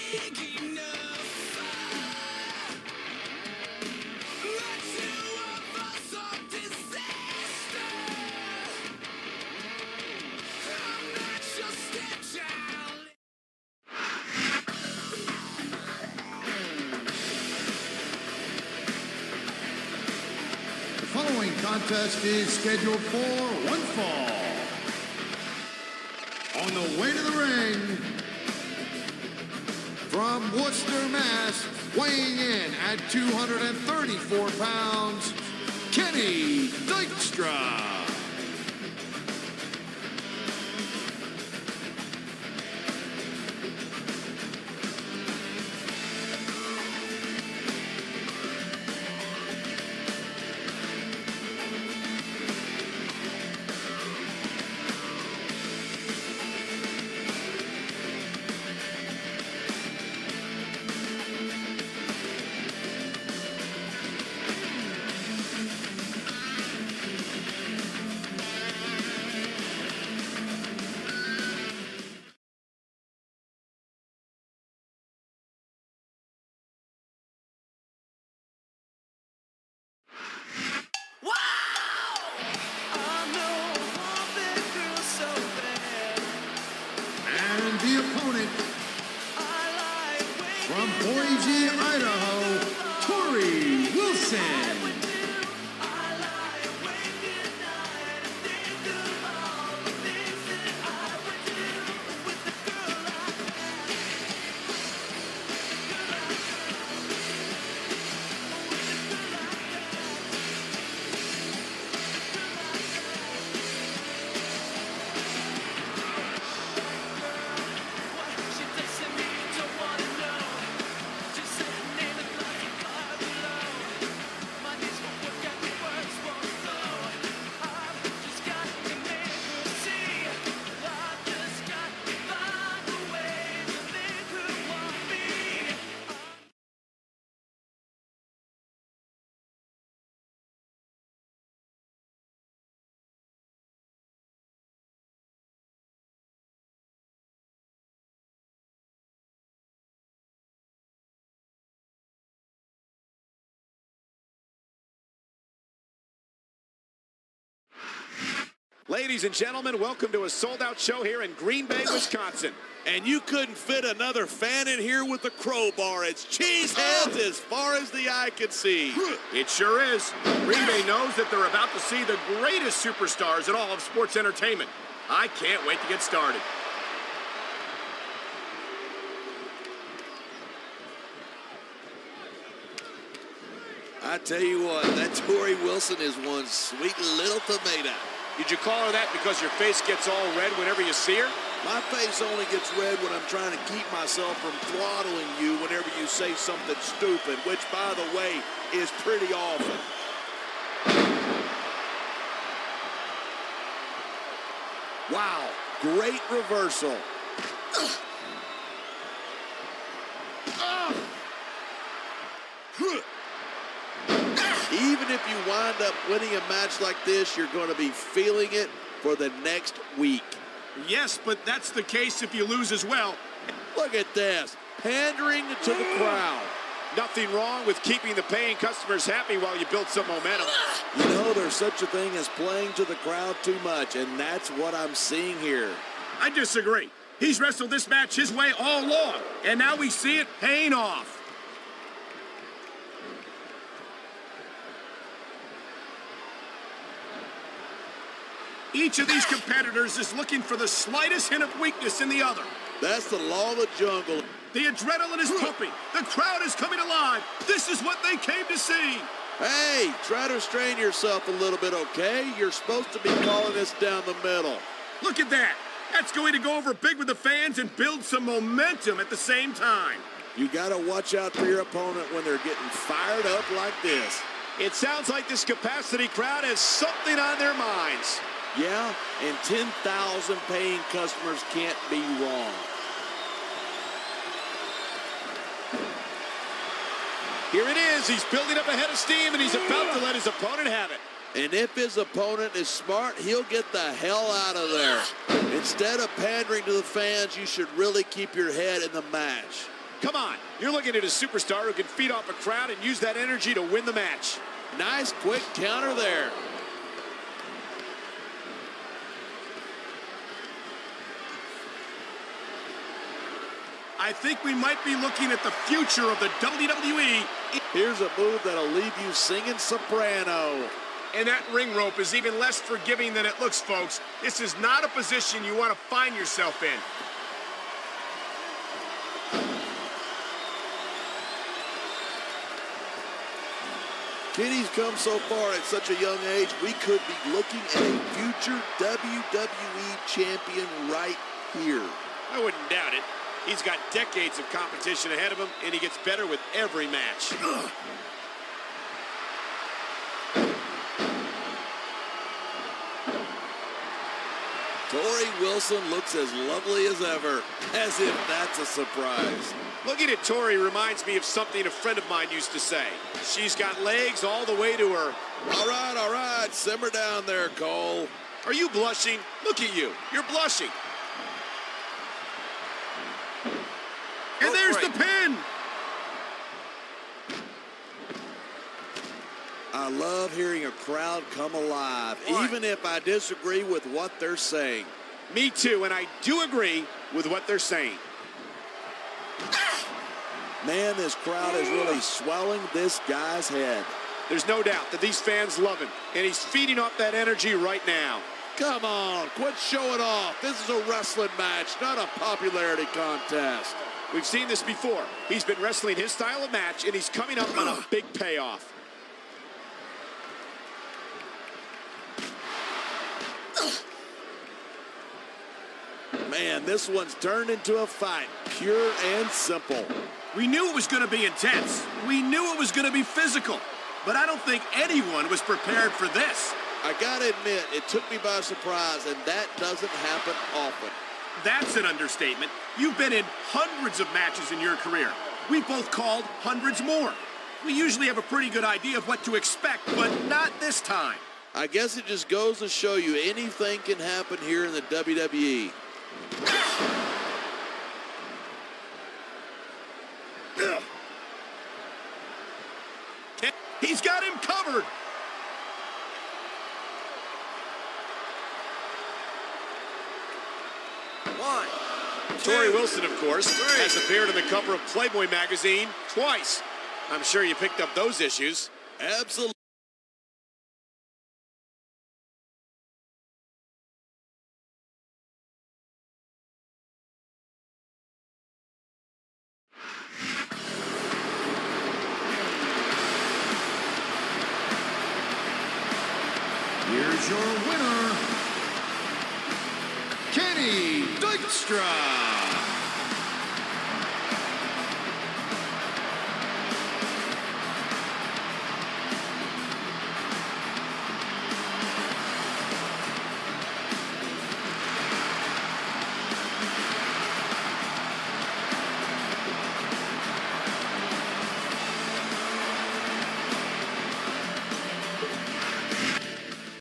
The following contest is scheduled for one fall. On the way to the ring, from Worcester, Mass, weighing in at 234 pounds, Kenny Dykstra. The opponent, from Boise, Idaho, Torrie Wilson. Ladies and gentlemen, welcome to a sold-out show here in Green Bay, Wisconsin. And you couldn't fit another fan in here with a crowbar. It's cheeseheads as far as the eye can see. It sure is. Green Bay knows that they're about to see the greatest superstars in all of sports entertainment. I can't wait to get started. I tell you what, that Torrie Wilson is one sweet little tomato. Did you call her that because your face gets all red whenever you see her? My face only gets red when I'm trying to keep myself from throttling you whenever you say something stupid, which, by the way, is pretty often. Wow, great reversal. Even if you wind up winning a match like this, you're going to be feeling it for the next week. Yes, but that's the case if you lose as well. Look at this, pandering to the crowd. Nothing wrong with keeping the paying customers happy while you build some momentum. You know, there's such a thing as playing to the crowd too much, and that's what I'm seeing here. I disagree. He's wrestled this match his way all along, and now we see it paying off. Each of these competitors is looking for the slightest hint of weakness in the other. That's the law of the jungle. The adrenaline is pumping. The crowd is coming alive. This is what they came to see. Hey, try to restrain yourself a little bit, okay? You're supposed to be calling this down the middle. Look at that. That's going to go over big with the fans and build some momentum at the same time. You got to watch out for your opponent when they're getting fired up like this. It sounds like this capacity crowd has something on their minds. Yeah, and 10,000 paying customers can't be wrong. Here it is. He's building up a head of steam, and he's about to let his opponent have it. And if his opponent is smart, he'll get the hell out of there. Instead of pandering to the fans, you should really keep your head in the match. Come on, you're looking at a superstar who can feed off a crowd and use that energy to win the match. Nice quick counter there. I think we might be looking at the future of the WWE. Here's a move that'll leave you singing soprano. And that ring rope is even less forgiving than it looks, folks. This is not a position you want to find yourself in. Kenny's come so far at such a young age, we could be looking at a future WWE champion right here. I wouldn't doubt it. He's got decades of competition ahead of him, and he gets better with every match. Torrie Wilson looks as lovely as ever, as if that's a surprise. Looking at Torrie reminds me of something a friend of mine used to say. She's got legs all the way to her. All right, simmer down there, Cole. Are you blushing? Look at you. You're blushing. And there's the pin. I love hearing a crowd come alive, even if I disagree with what they're saying. Me too, and I do agree with what they're saying. Man, this crowd is really swelling this guy's head. There's no doubt that these fans love him, and he's feeding off that energy right now. Come on, quit showing off. This is a wrestling match, not a popularity contest. We've seen this before. He's been wrestling his style of match, and he's coming up on a big payoff. Man, this one's turned into a fight, pure and simple. We knew it was going to be intense. We knew it was going to be physical. But I don't think anyone was prepared for this. I gotta admit, it took me by surprise, and that doesn't happen often. That's an understatement. You've been in hundreds of matches in your career. We've both called hundreds more. We usually have a pretty good idea of what to expect, but not this time. I guess it just goes to show you anything can happen here in the WWE. He's got him covered. Torrie Wilson, of course, has appeared on the cover of Playboy magazine twice. I'm sure you picked up those issues. Absolutely. Here's your winner, Kenny Dykstra.